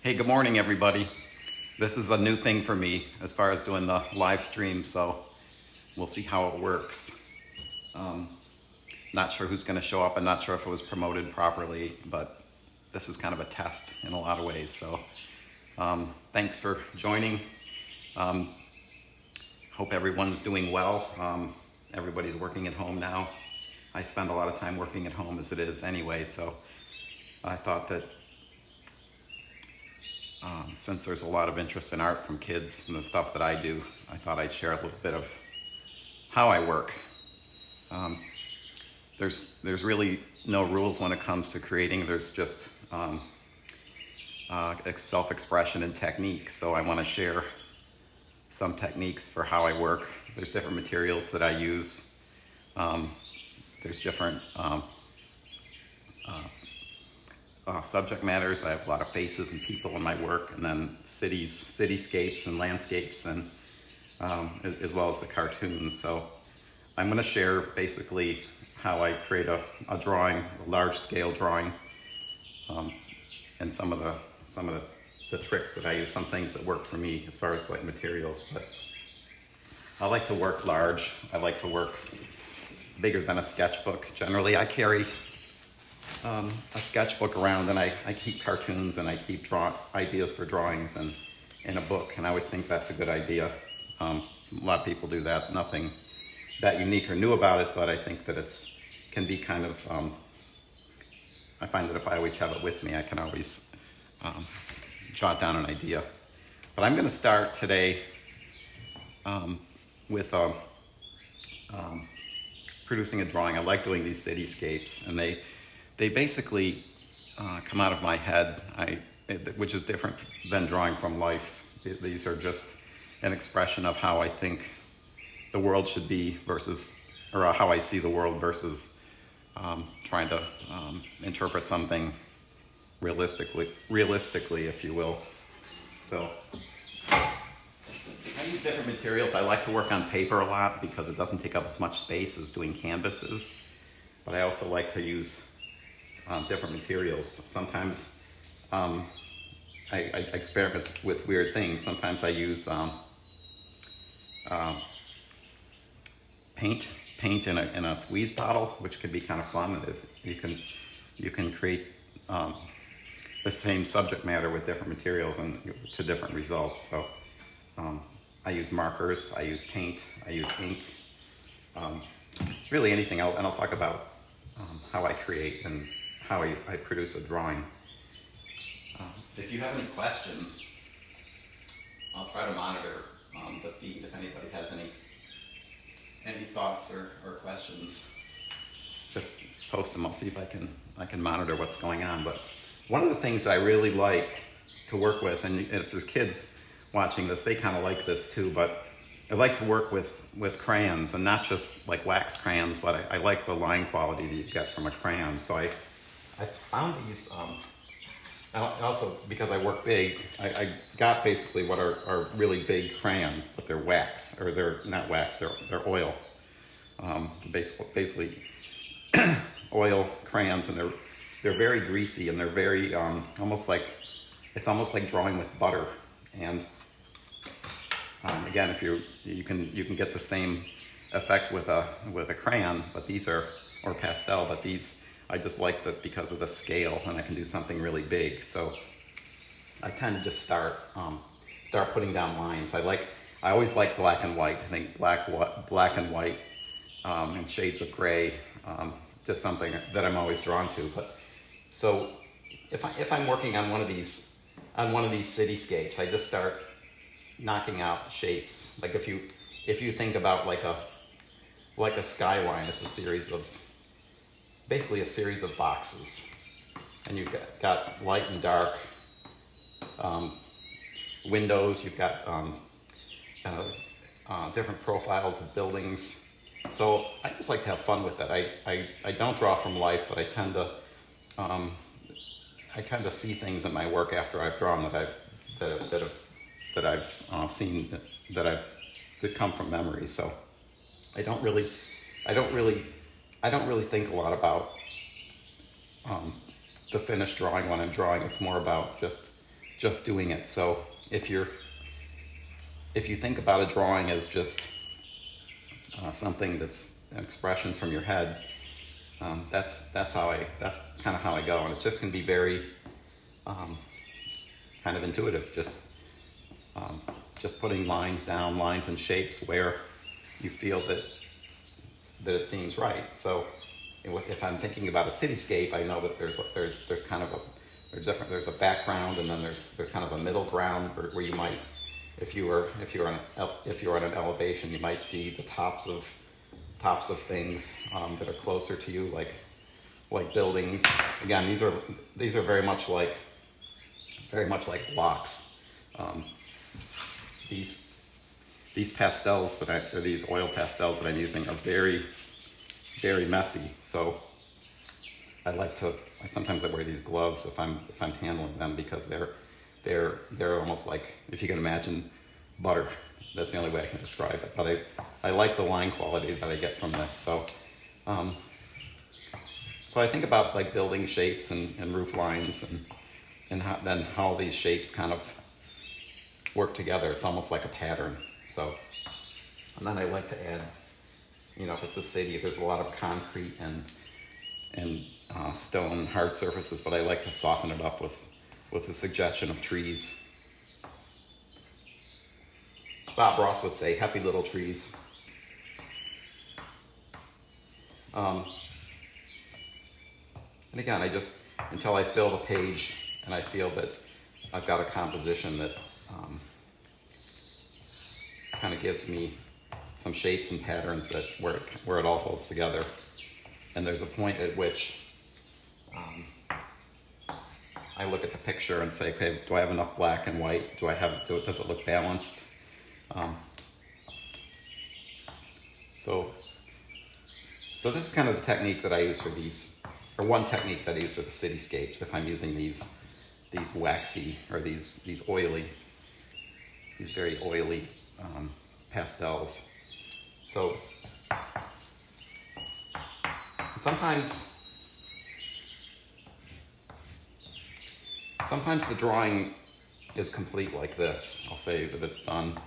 Hey, good morning, everybody. This is a new thing for me as far as doing the live stream, so we'll see how it works. Not sure who's going to show up. I'm not sure if it was promoted properly, but this is kind of a test in a lot of ways. So thanks for joining. Hope everyone's doing well. Everybody's working at home now. I spend a lot of time working at home as it is anyway, so I thought that since there's a lot of interest in art from kids and the stuff that I do, I thought I'd share a little bit of how I work. There's really no rules when it comes to creating. There's just self-expression and technique. So I want to share some techniques for how I work. There's different materials that I use. There's different subject matters. I have a lot of faces and people in my work, and then cityscapes and landscapes, and as well as the cartoons. So I'm going to share basically how I create a drawing, a large-scale drawing, and some of the tricks that I use, some things that work for me as far as like materials. But I like to work large. I like to work bigger than a sketchbook. Generally, I carry a sketchbook around, and I keep cartoons and I keep ideas for drawings and in a book, and I always think that's a good idea. A lot of people do that. Nothing that unique or new about it, but I think that can be kind of, I find that if I always have it with me, I can always jot down an idea. But I'm going to start today with producing a drawing. I like doing these cityscapes, and they basically come out of my head, which is different than drawing from life. These are just an expression of how I think the world should be or how I see the world versus trying to interpret something realistically, if you will. So I use different materials. I like to work on paper a lot because it doesn't take up as much space as doing canvases, but I also like to use different materials. Sometimes I experiment with weird things. Sometimes I use paint in a squeeze bottle, which can be kind of fun. You can create the same subject matter with different materials and to different results. So I use markers, I use paint, I use ink, really anything else, and I'll talk about how I create and how I produce a drawing. If you have any questions, I'll try to monitor the feed if anybody has any thoughts or questions. Just post them. I'll see if I can monitor what's going on. But one of the things I really like to work with, and if there's kids watching this, they kind of like this too, but I like to work with crayons, and not just like wax crayons, but I like the line quality that you get from a crayon. So I found these, also because I work big, I got basically what are really big crayons, but they're wax, or they're not wax, they're oil. Basically oil crayons, and they're very greasy, and they're very it's almost like drawing with butter. And again, if you can get the same effect with a crayon, but these are, or pastel, but these I just like that because of the scale, and I can do something really big. So I tend to just start putting down lines. I always like black and white. I think black and white and shades of gray, just something that I'm always drawn to. But so if I'm working on one of these cityscapes, I just start knocking out shapes. Like if you think about like a skyline, it's basically a series of boxes, and you've got light and dark windows. You've got different profiles of buildings. So I just like to have fun with it. I don't draw from life, but I tend to see things in my work after I've drawn that I've seen that come from memory. So I don't really think a lot about the finished drawing when I'm drawing. It's more about just just doing it. So if you think about a drawing as just something that's an expression from your head, that's kind of how I go, and it just can be very kind of intuitive, just putting lines down, lines and shapes where you feel that it seems right. So if I'm thinking about a cityscape, I know that there's kind of there's a background, and then there's kind of a middle ground where you might, if you're on an elevation, you might see the tops of things that are closer to you, like buildings. Again, these are very much like blocks. These pastels or these oil pastels that I'm using are very, very messy. So sometimes I wear these gloves if I'm handling them, because they're almost like, if you can imagine butter. That's the only way I can describe it. But I like the line quality that I get from this. So I think about like building shapes and roof lines and how these shapes kind of work together. It's almost like a pattern. So, and then I like to add, if it's a city, there's a lot of concrete and stone hard surfaces, but I like to soften it up with the suggestion of trees. Bob Ross would say, happy little trees. And again, until I fill the page and I feel that I've got a composition that kind of gives me some shapes and patterns where it all holds together. And there's a point at which I look at the picture and say, okay, do I have enough black and white? Does it look balanced? So this is kind of the technique that I use for these, or one technique that I use for the cityscapes. If I'm using these waxy or these very oily pastels. So sometimes the drawing is complete like this. I'll say that it's done,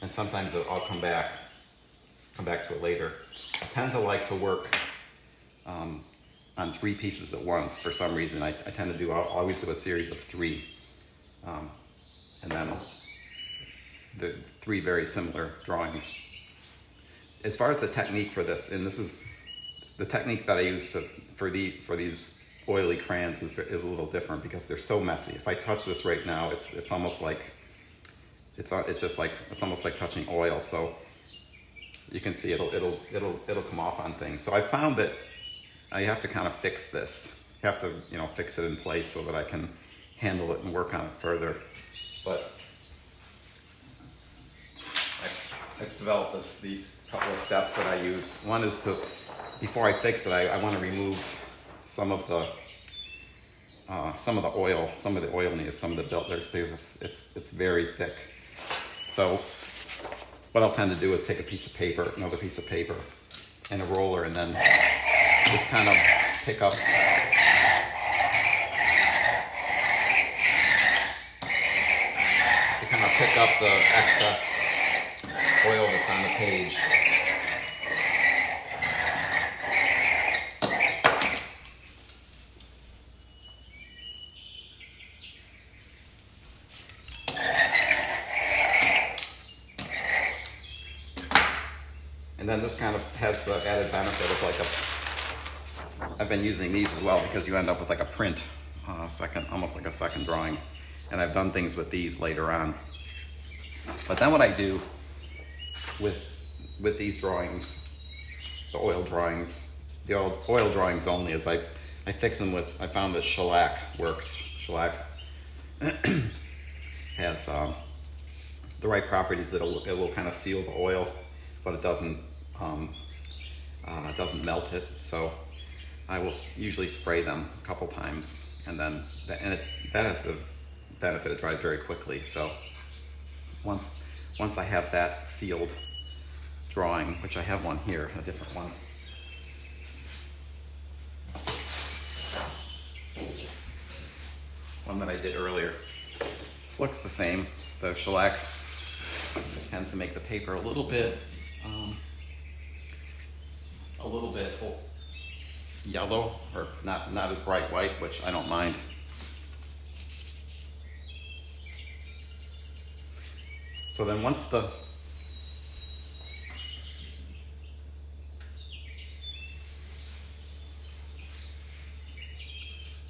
and sometimes I'll come back to it later. I tend to like to work on 3 pieces at once for some reason. I tend to I'll always do a series of 3, and then the 3 very similar drawings. As far as the technique for this, and this is the technique that I use for these oily crayons is a little different, because they're so messy. If I touch this right now, it's almost like it's almost like touching oil. So you can see it'll come off on things. So I found that I have to kind of fix this. I have to fix it in place so that I can handle it and work on it further. But I've developed these couple of steps that I use. One is before I fix it, I want to remove some of the oil, some of the oiliness, some of the builders, because it's very thick. So what I'll tend to do is take another piece of paper, and a roller, and then just kind of pick up the excess oil that's on the page. And then this kind of has the added benefit of I've been using these as well, because you end up with like a print, almost like a second drawing. And I've done things with these later on. But then what I do with these drawings, the oil drawings only, is I fix them with, I found that shellac works. Shellac has the right properties that it will kind of seal the oil, but it doesn't melt it. So I will usually spray them a couple times, and then that has the benefit, it dries very quickly. So once I have that sealed drawing, which I have one here, a different one. One that I did earlier. looks the same. The shellac tends to make the paper a little bit yellow, or not as bright white, which I don't mind. So then once the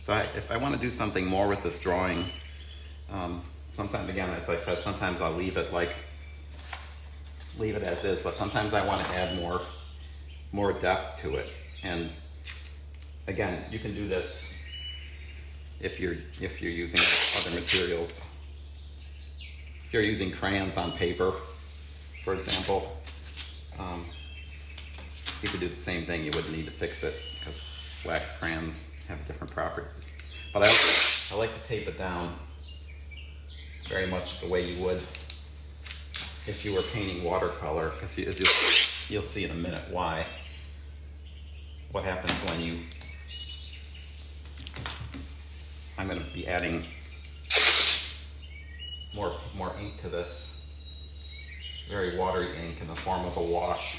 if I want to do something more with this drawing, sometimes, again, as I said, sometimes I'll leave it as is, but sometimes I want to add more depth to it. And again, you can do this if you're using other materials. If you're using crayons on paper, for example, you could do the same thing. You wouldn't need to fix it because wax crayons have different properties. But I like to tape it down very much the way you would if you were painting watercolor, because as you'll see in a minute why. What happens when I'm going to be adding more ink to this, very watery ink in the form of a wash.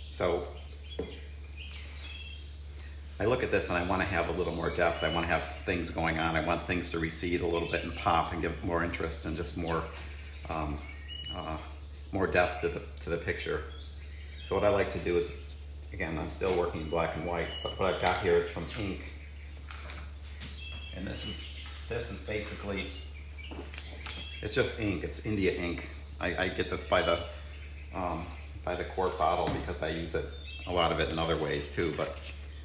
So I look at this and I want to have a little more depth. I want to have things going on. I want things to recede a little bit and pop and give more interest and just more depth to the picture. So what I like to do is, again, I'm still working in black and white, but what I've got here is some ink, and this is basically, it's just ink. It's India ink. I get this by the quart bottle because I use a lot of it in other ways too, but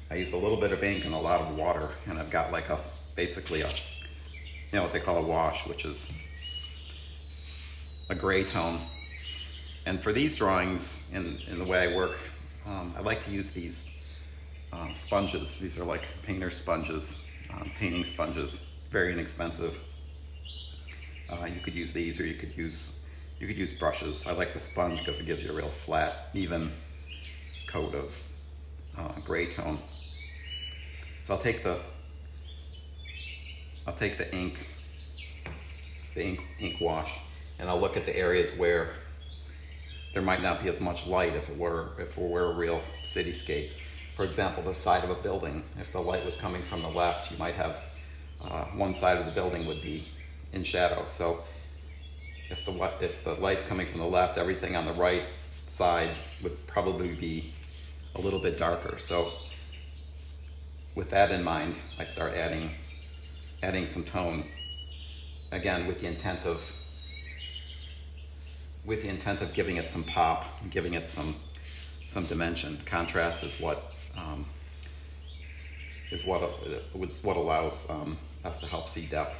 I use a little bit of ink and a lot of water, and I've got like basically what they call a wash, which is a gray tone. And for these drawings, in the way I work, I like to use these sponges. These are like painter sponges, painting sponges, very inexpensive. You could use these, or you could use brushes. I like the sponge because it gives you a real flat, even coat of gray tone. So I'll take the ink wash, and I'll look at the areas where there might not be as much light if it were a real cityscape. For example, the side of a building. If the light was coming from the left, you might have one side of the building would be in shadow. So if the light's coming from the left, everything on the right side would probably be a little bit darker. So with that in mind, I start adding some tone, again with the intent of giving it some pop, giving it some dimension. Contrast is what allows us to help see depth.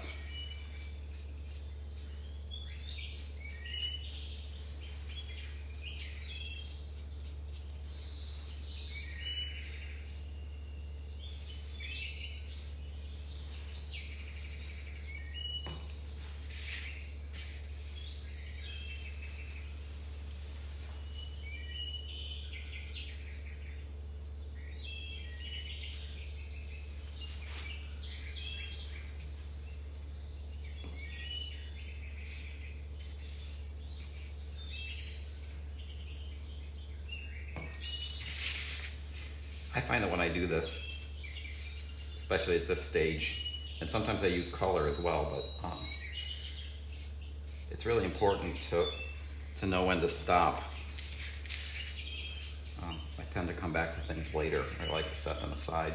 I find that when I do this, especially at this stage, and sometimes I use color as well, but it's really important to know when to stop. I tend to come back to things later. I like to set them aside.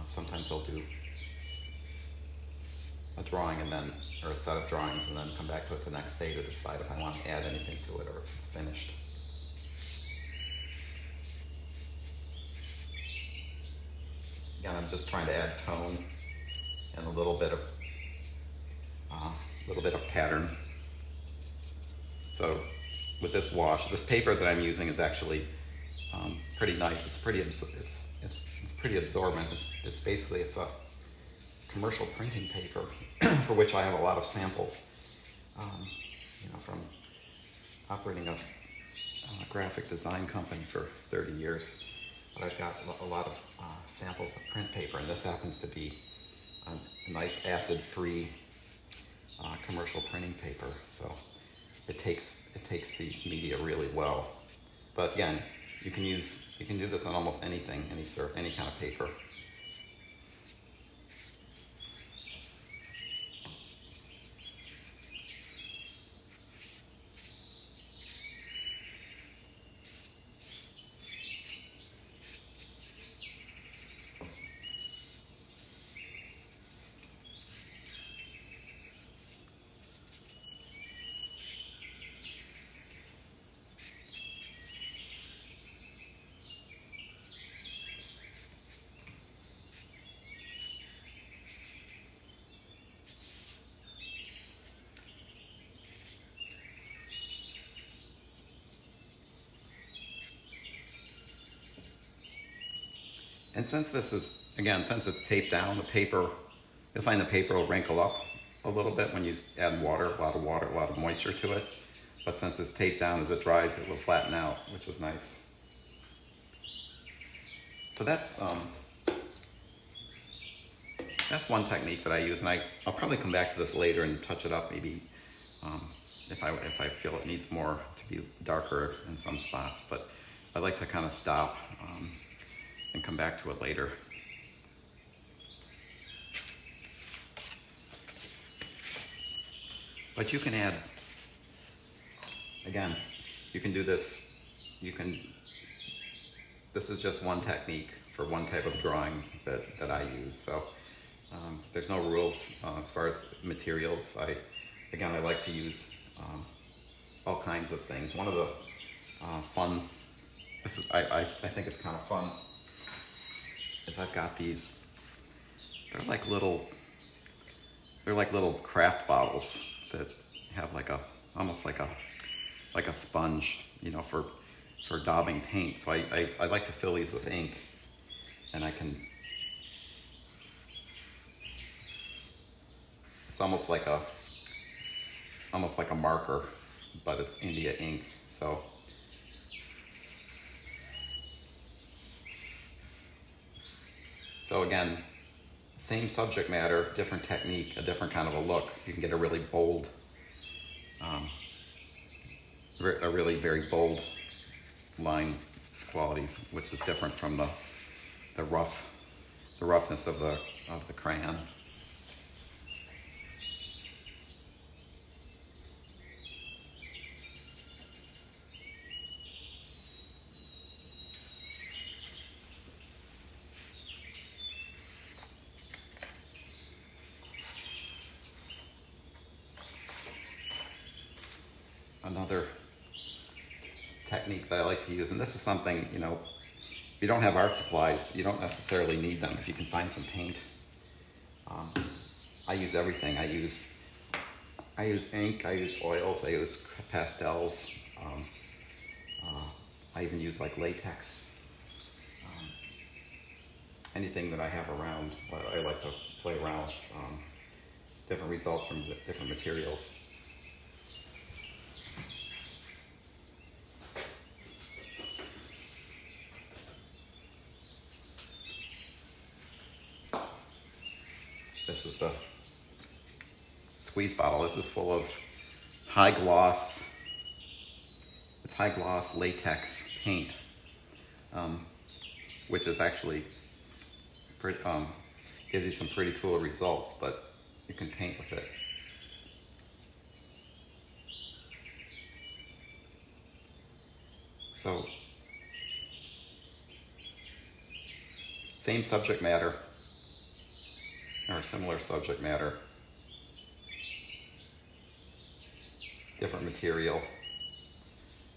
Sometimes I'll do a drawing or a set of drawings and then come back to it the next day to decide if I want to add anything to it or if it's finished. Again, I'm just trying to add tone and a little bit of pattern. So with this wash, this paper that I'm using is actually pretty nice. It's pretty absorbent. It's basically a commercial printing paper for which I have a lot of samples. from operating a graphic design company for 30 years. But I've got a lot of samples of print paper, and this happens to be a nice acid-free commercial printing paper. So it takes these media really well. But again, you can do this on almost anything, any kind of paper. And since this is, again, since it's taped down, the paper, you'll find the paper will wrinkle up a little bit when you add water, a lot of moisture to it. But since it's taped down, as it dries, it will flatten out, which is nice. So that's one technique that I use, and I'll probably come back to this later and touch it up, maybe if I feel it needs more to be darker in some spots. But I like to kind of stop and come back to it later. But you can add, again, you can do this, this is just one technique for one type of drawing that I use. So there's no rules as far as materials. I like to use all kinds of things. One of the fun, I think it's kind of fun, is I've got these, they're like little craft bottles that have almost like a sponge, for daubing paint. So I like to fill these with ink, and it's almost like a marker, but it's India ink. So again, same subject matter, different technique, a different kind of a look. You can get a really bold, a really very bold line quality, which is different from the roughness of the crayon. Another technique that I like to use, and this is something, if you don't have art supplies, you don't necessarily need them. If you can find some paint, I use everything. I use ink, I use oils, I use pastels, I even use like latex. Anything that I have around, I like to play around with different results from different materials. This is the squeeze bottle. This is full of high gloss latex paint, which is actually pretty, gives you some pretty cool results, but you can paint with it. So, same subject matter, or similar subject matter, different material.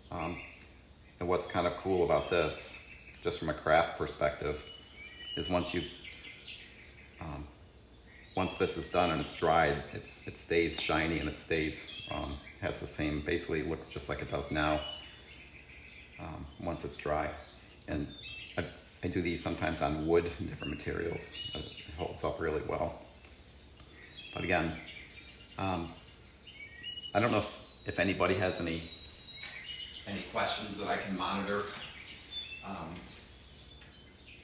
And what's kind of cool about this, just from a craft perspective, is once this is done and it's dried, it stays shiny, and it stays, has the same, basically looks just like it does now, once it's dry. And I do these sometimes on wood and different materials. It holds up really well. But again, I don't know if anybody has any questions that I can monitor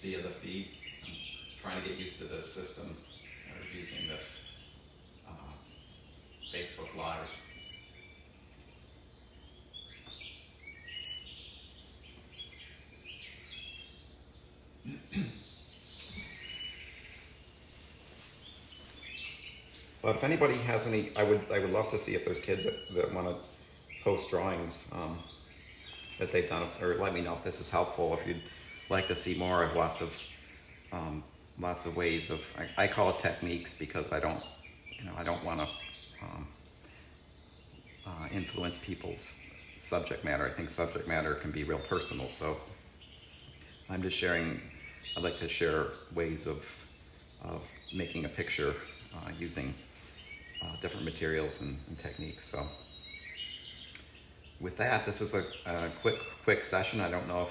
via the feed. I'm trying to get used to this system or using this Facebook Live. But if anybody has any, I would love to see if there's kids that want to post drawings that they've done, or let me know if this is helpful. If you'd like to see more, I have lots of ways of, I call it techniques, because I don't want to influence people's subject matter. I think subject matter can be real personal, so I'm just sharing. I'd like to share ways of making a picture using different materials and techniques. So with that, this is a quick session. I don't know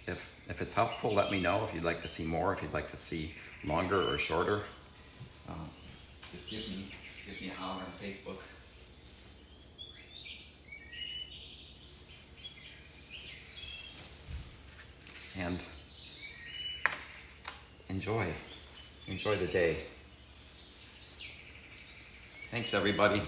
if it's helpful. Let me know if you'd like to see more, if you'd like to see longer or shorter. Just give me a holler on Facebook. And enjoy the day. Thanks, everybody.